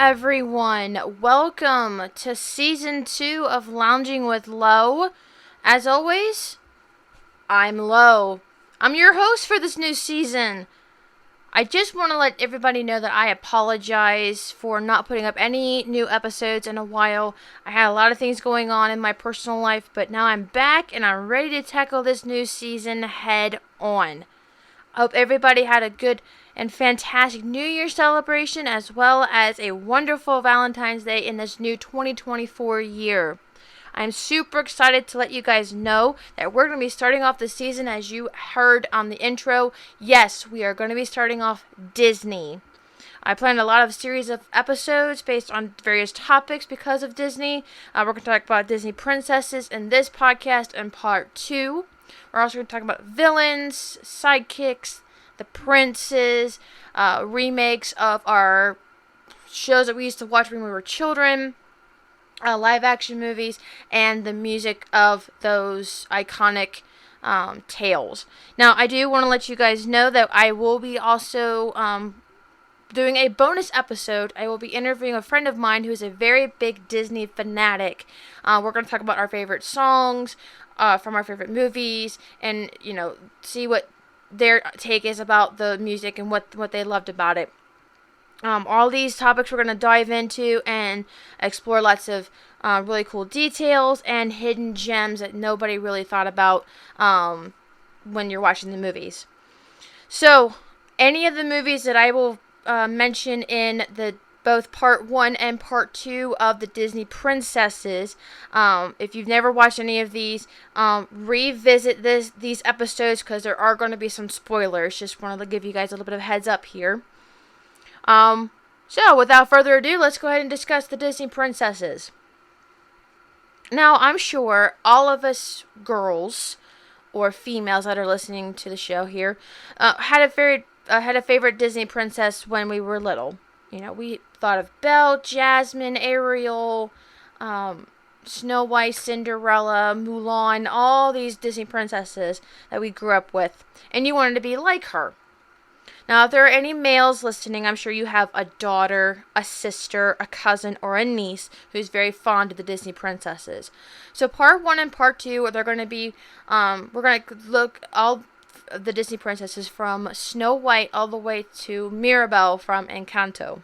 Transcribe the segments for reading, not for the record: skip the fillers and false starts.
everyone. Welcome to Season 2 of Lounging with Lo. As always, I'm Lo. I'm your host for this new season. I just want to let everybody know that I apologize for not putting up any new episodes in a while. I had a lot of things going on in my personal life, but now I'm back and I'm ready to tackle this new season head on. I hope everybody had a good and fantastic New Year celebration as well as a wonderful Valentine's Day in this new 2024 year. I'm super excited to let you guys know that we're going to be starting off the season as you heard on the intro. Yes, we are going to be starting off Disney. I planned a lot of series of episodes based on various topics because of Disney. We're going to talk about Disney princesses in this podcast in part 2. We're also going to talk about villains, sidekicks, the princes, remakes of our shows that we used to watch when we were children, live action movies, and the music of those iconic tales. Now, I do want to let you guys know that I will be also doing a bonus episode. I will be interviewing a friend of mine who is a very big Disney fanatic. We're going to talk about our favorite songs from our favorite movies and, see what their take is about the music and what they loved about it. All these topics we're going to dive into and explore lots of really cool details and hidden gems that nobody really thought about when you're watching the movies. So, any of the movies that I will mention in the both part 1 and part 2 of the Disney princesses. If you've never watched any of these, revisit these episodes because there are going to be some spoilers. Just wanted to give you guys a little bit of heads up here. So without further ado, let's go ahead and discuss the Disney princesses. Now, I'm sure all of us girls or females that are listening to the show here had a favorite Disney princess when we were little. We thought of Belle, Jasmine, Ariel, Snow White, Cinderella, Mulan, all these Disney princesses that we grew up with. And you wanted to be like her. Now, if there are any males listening, I'm sure you have a daughter, a sister, a cousin, or a niece who's very fond of the Disney princesses. So part 1 and part 2, they're going to be, we're going to look all the Disney princesses from Snow White all the way to Mirabelle from Encanto.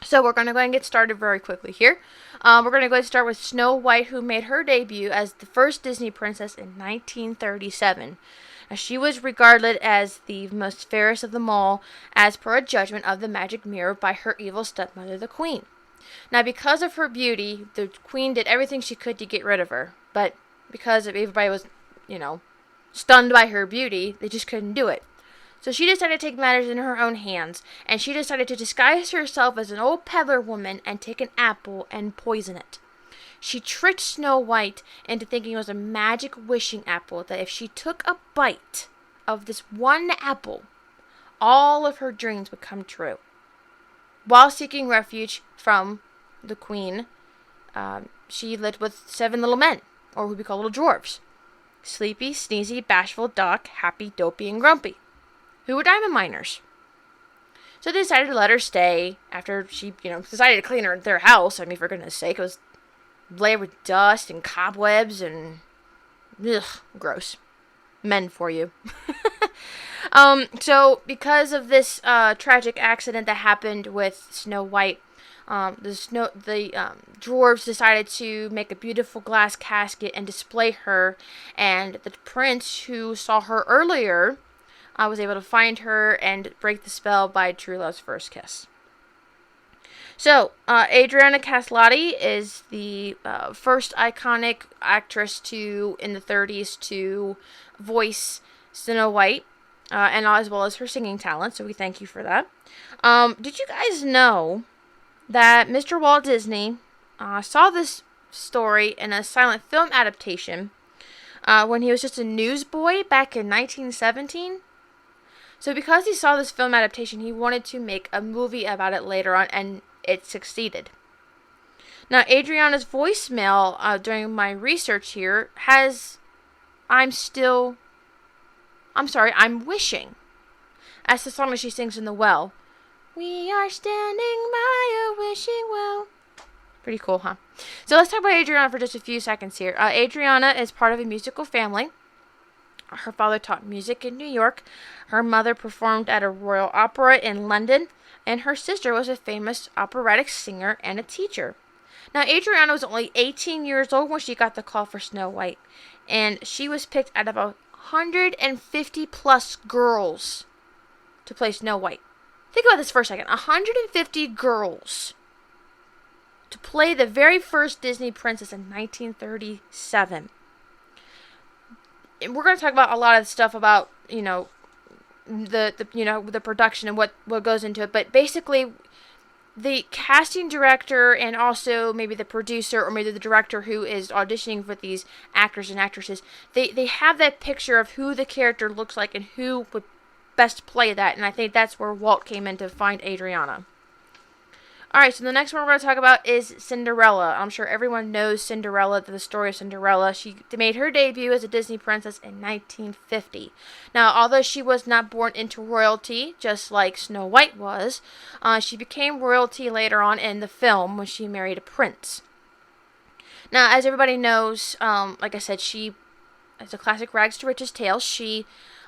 So we're going to go ahead and get started very quickly here. We're going to go ahead and start with Snow White, who made her debut as the first Disney princess in 1937. Now, she was regarded as the most fairest of them all, as per a judgment of the magic mirror by her evil stepmother, the Queen. Now, because of her beauty, the Queen did everything she could to get rid of her. But because everybody was, stunned by her beauty, they just couldn't do it. So she decided to take matters in her own hands, and she decided to disguise herself as an old peddler woman and take an apple and poison it. She tricked Snow White into thinking it was a magic wishing apple, that if she took a bite of this one apple, all of her dreams would come true. While seeking refuge from the Queen, she lived with 7 little men, or who we call little dwarves. Sleepy, Sneezy, Bashful, Doc, Happy, Dopey, and Grumpy, who were diamond miners. So they decided to let her stay after she, decided to clean their house. I mean, for goodness sake, it was layered with dust and cobwebs and, gross. Men for you. So because of this tragic accident that happened with Snow White, the dwarves decided to make a beautiful glass casket and display her, and the prince who saw her earlier was able to find her and break the spell by true love's first kiss. So, Adriana Caslotti is the first iconic actress in the 30s to voice Snow White, and as well as her singing talent, so we thank you for that. Did you guys know that Mr. Walt Disney saw this story in a silent film adaptation when he was just a newsboy back in 1917? So because he saw this film adaptation, he wanted to make a movie about it later on, and it succeeded. Now, Adriana's voicemail during my research here has I'm wishing, as the song that she sings in the well. We are standing by a Pretty cool, huh? So let's talk about Adriana for just a few seconds here. Adriana is part of a musical family. Her father taught music in New York. Her mother performed at a royal opera in London. And her sister was a famous operatic singer and a teacher. Now, Adriana was only 18 years old when she got the call for Snow White. And she was picked out of 150 plus girls to play Snow White. Think about this for a second. 150 girls to play the very first Disney princess in 1937. And we're going to talk about a lot of stuff about, the production and what goes into it. But basically, the casting director and also maybe the producer or maybe the director who is auditioning for these actors and actresses, they have that picture of who the character looks like and who would best play that. And I think that's where Walt came in to find Adriana. Alright, so the next one we're going to talk about is Cinderella. I'm sure everyone knows Cinderella, the story of Cinderella. She made her debut as a Disney princess in 1950. Now, although she was not born into royalty, just like Snow White was, she became royalty later on in the film when she married a prince. Now, as everybody knows, like I said, it's a classic rags to riches tale. She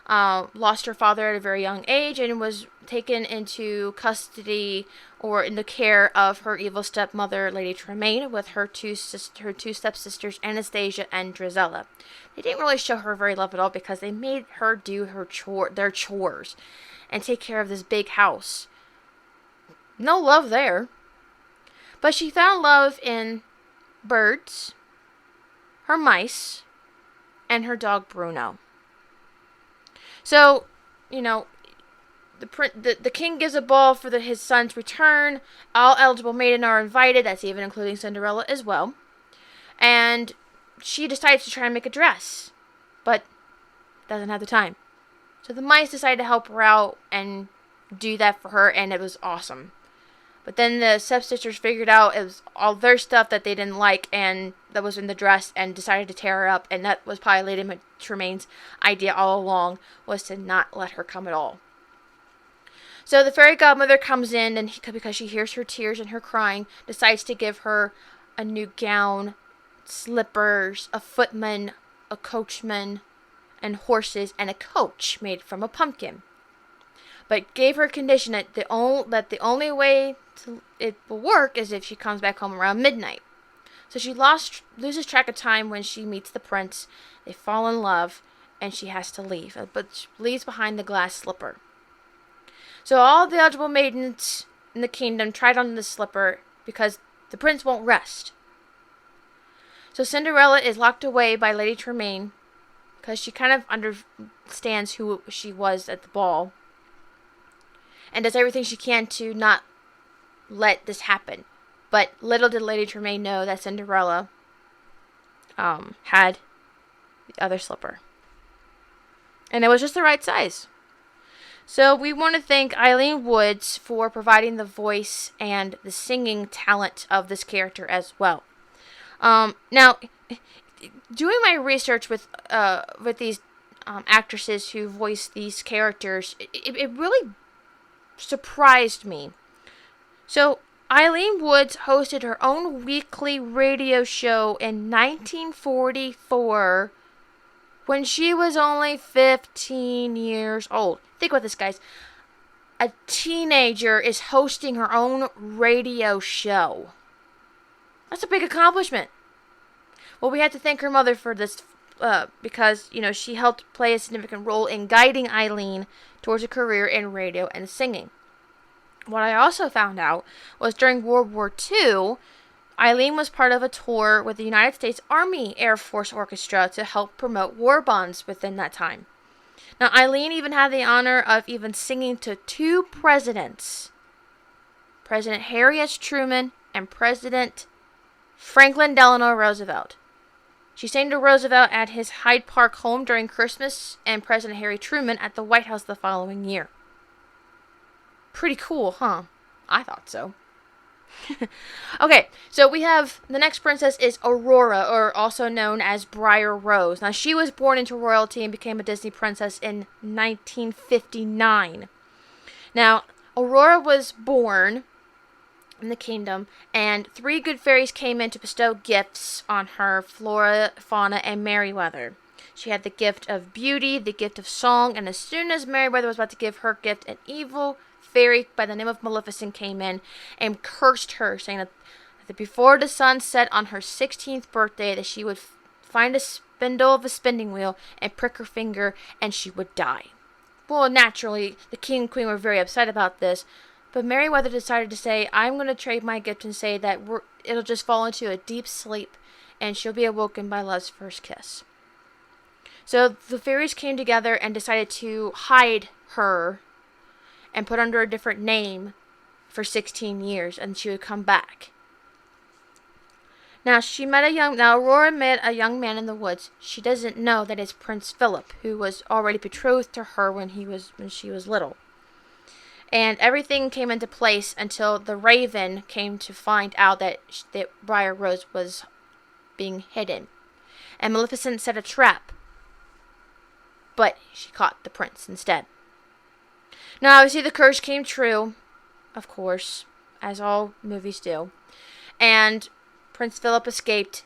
lost her father at a very young age and was taken into custody or in the care of her evil stepmother, Lady Tremaine, with her two stepsisters, Anastasia and Drizella. They didn't really show her very love at all because they made her do their chores and take care of this big house. No love there. But she found love in birds, her mice, and her dog Bruno. So, the king gives a ball for his son's return. All eligible maidens are invited. That's even including Cinderella as well. And she decides to try and make a dress, but doesn't have the time. So the mice decide to help her out and do that for her, and it was awesome. But then the stepsisters figured out it was all their stuff that they didn't like and that was in the dress and decided to tear her up. And that was probably Lady Tremaine's idea all along, was to not let her come at all. So the fairy godmother comes in and because she hears her tears and her crying, decides to give her a new gown, slippers, a footman, a coachman, and horses, and a coach made from a pumpkin. But gave her a condition that the only way it will work is if she comes back home around midnight. So she loses track of time when she meets the prince. They fall in love, and she has to leave. But she leaves behind the glass slipper. So all the eligible maidens in the kingdom tried on the slipper because the prince won't rest. So Cinderella is locked away by Lady Tremaine because she kind of understands who she was at the ball and does everything she can to not let this happen. But little did Lady Tremaine know that Cinderella had the other slipper. And it was just the right size. So we want to thank Eileen Woods for providing the voice and the singing talent of this character as well. Now, doing my research with these actresses who voice these characters, it really surprised me. So Eileen Woods hosted her own weekly radio show in 1944 when she was only 15 years old. Think about this, guys. A teenager is hosting her own radio show. That's a big accomplishment. Well, we have to thank her mother for this because, she helped play a significant role in guiding Eileen towards a career in radio and singing. What I also found out was during World War II, Eileen was part of a tour with the United States Army Air Force Orchestra to help promote war bonds within that time. Now, Eileen even had the honor of even singing to two presidents, President Harry S. Truman and President Franklin Delano Roosevelt. She sang to Roosevelt at his Hyde Park home during Christmas and President Harry Truman at the White House the following year. Pretty cool, huh? I thought so. Okay, so we have the next princess is Aurora, or also known as Briar Rose. Now, she was born into royalty and became a Disney princess in 1959. Now, Aurora was born in the kingdom, and 3 good fairies came in to bestow gifts on her: Flora, Fauna, and Merryweather. She had the gift of beauty, the gift of song, and as soon as Merryweather was about to give her gift, an evil fairy by the name of Maleficent came in and cursed her, saying that before the sun set on her 16th birthday, that she would find a spindle of a spinning wheel and prick her finger, and she would die. Well, naturally, the king and queen were very upset about this, but Merryweather decided to say, I'm going to trade my gift and say that it'll just fall into a deep sleep, and she'll be awoken by love's first kiss. So the fairies came together and decided to hide her and put under a different name for 16 years, and she would come back. Now, Aurora met a young man in the woods. She doesn't know that it's Prince Philip, who was already betrothed to her when she was little. And everything came into place until the raven came to find out that Briar Rose was being hidden. And Maleficent set a trap, but she caught the prince instead. Now, obviously, the curse came true, of course, as all movies do. And Prince Philip escaped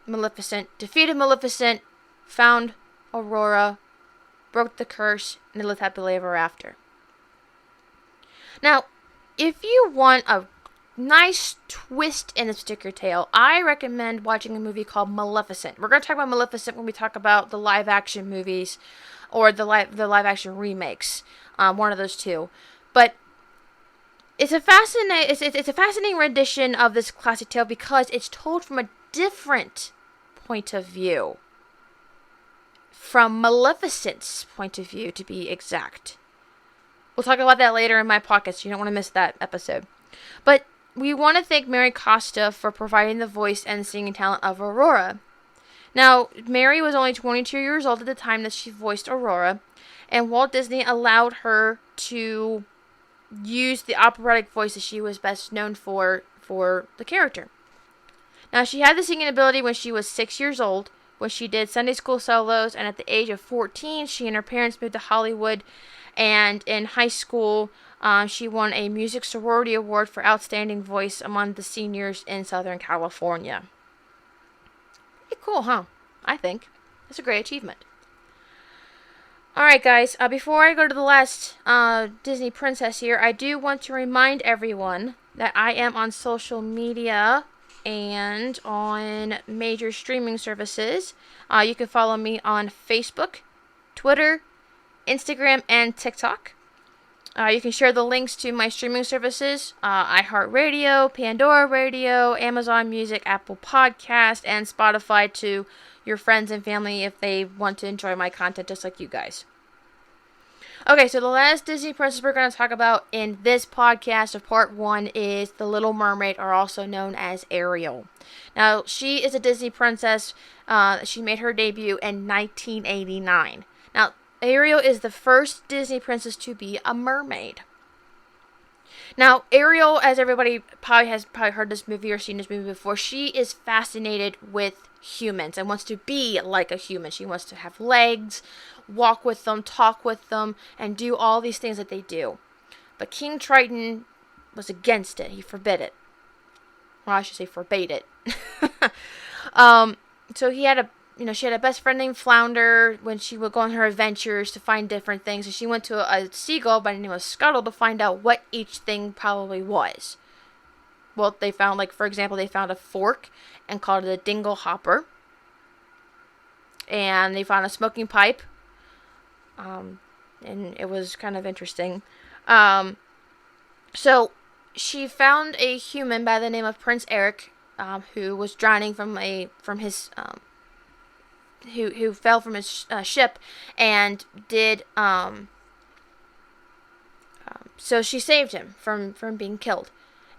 Maleficent, defeated Maleficent, found Aurora, broke the curse, and they lived happily ever after. Now, if you want a nice twist in this particular tale, I recommend watching a movie called Maleficent. We're going to talk about Maleficent when we talk about the live-action movies or the live-action remakes, one of those two. But it's a fascinating rendition of this classic tale because it's told from a different point of view. From Maleficent's point of view, to be exact. We'll talk about that later in my podcast, so you don't want to miss that episode. But we want to thank Mary Costa for providing the voice and singing talent of Aurora. Now, Mary was only 22 years old at the time that she voiced Aurora, and Walt Disney allowed her to use the operatic voice that she was best known for the character. Now, she had the singing ability when she was 6 years old, when she did Sunday school solos, and at the age of 14, she and her parents moved to Hollywood. And in high school, she won a Music Sorority Award for Outstanding Voice among the seniors in Southern California. Pretty cool, huh? I think. That's a great achievement. Alright, guys. Before I go to the last Disney princess here, I do want to remind everyone that I am on social media and on major streaming services. You can follow me on Facebook, Twitter, Instagram, and TikTok. You can share the links to my streaming services, iHeartRadio, Pandora Radio, Amazon Music, Apple Podcast, and Spotify to your friends and family if they want to enjoy my content just like you guys. Okay, so the last Disney princess we're going to talk about in this podcast of part 1 is the Little Mermaid, or also known as Ariel. Now, she is a Disney princess. She made her debut in 1989. Now, Ariel is the first Disney princess to be a mermaid. Now, Ariel, as everybody has heard this movie or seen this movie before, she is fascinated with humans and wants to be like a human. She wants to have legs, walk with them, talk with them, and do all these things that they do. But King Triton was against it. He forbid it. Well, I should say forbade it. So she had a best friend named Flounder when she would go on her adventures to find different things. And she went to a seagull by the name of Scuttle to find out what each thing probably was. Well, they found, for example, they found a fork and called it a dingle hopper. And they found a smoking pipe. And it was kind of interesting. So she found a human by the name of Prince Eric, who was drowning who fell from his ship, and did so she saved him from being killed,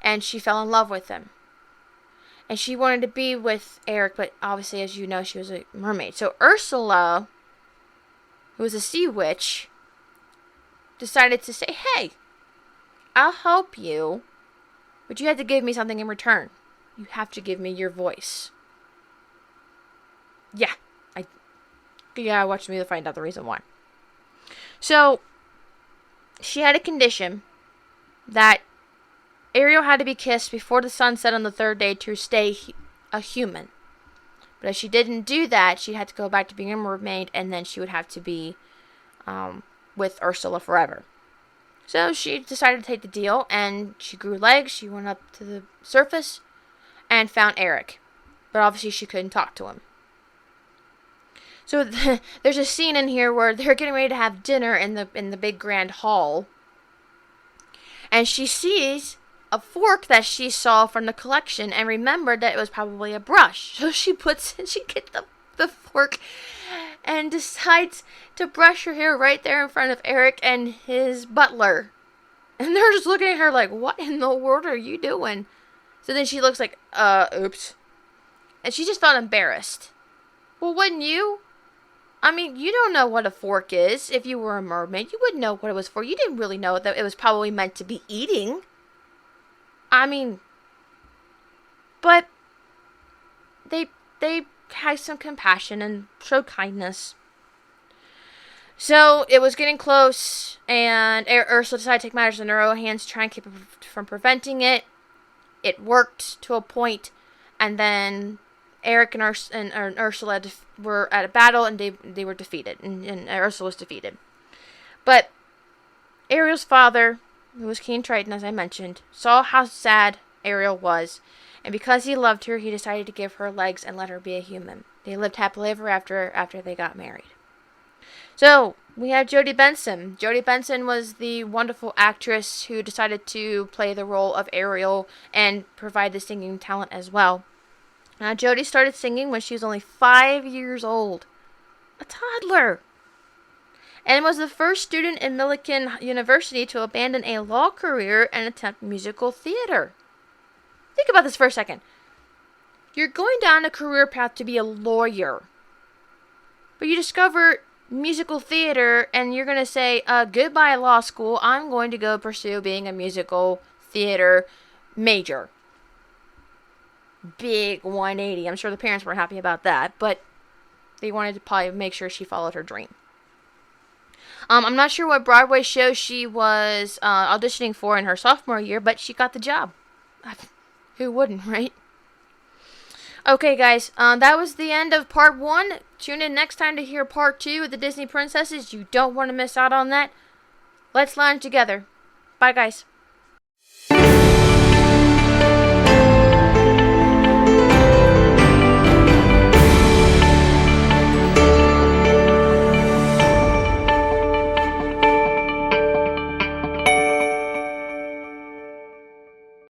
and she fell in love with him, and she wanted to be with Eric, but obviously, as you know, she was a mermaid. So Ursula, who was a sea witch, decided to say, hey, I'll help you, but you have to give me something in return. You have to give me your voice. Yeah, watch me to find out the reason why. So, she had a condition that Ariel had to be kissed before the sun set on the third day to stay a human. But if she didn't do that, she had to go back to being a mermaid, and then she would have to be with Ursula forever. So she decided to take the deal, and she grew legs. She went up to the surface and found Eric. But obviously she couldn't talk to him. So there's a scene in here where they're getting ready to have dinner in the big grand hall. And she sees a fork that she saw from the collection and remembered that it was probably a brush. So she gets the fork and decides to brush her hair right there in front of Eric and his butler. And they're just looking at her like, what in the world are you doing? So then she looks like, oops. And she just felt embarrassed. Well, wouldn't you? I mean, you don't know what a fork is. If you were a mermaid, you wouldn't know what it was for. You didn't really know that it was probably meant to be eating. I mean, but they had some compassion and showed kindness. So it was getting close, and Ursula decided to take matters in her own hands, try and keep it from preventing it. It worked to a point, and then Eric and Ursula were at a battle, and they were defeated, and Ursula was defeated. But Ariel's father, who was King Triton, as I mentioned, saw how sad Ariel was, and because he loved her, he decided to give her legs and let her be a human. They lived happily ever after they got married. So, we have Jodie Benson. Jodie Benson was the wonderful actress who decided to play the role of Ariel and provide the singing talent as well. Now, Jodie started singing when she was only 5 years old. A toddler. And was the first student in Millikan University to abandon a law career and attempt musical theater. Think about this for a second. You're going down a career path to be a lawyer. But you discover musical theater and you're going to say, goodbye law school, I'm going to go pursue being a musical theater major. Big 180. I'm sure the parents weren't happy about that, but they wanted to probably make sure she followed her dream. I'm not sure what Broadway show she was auditioning for in her sophomore year, but she got the job. Who wouldn't, right? Okay, guys, that was the end of part 1. Tune in next time to hear part 2 of the Disney Princesses. You don't want to miss out on that. Let's learn together. Bye, guys.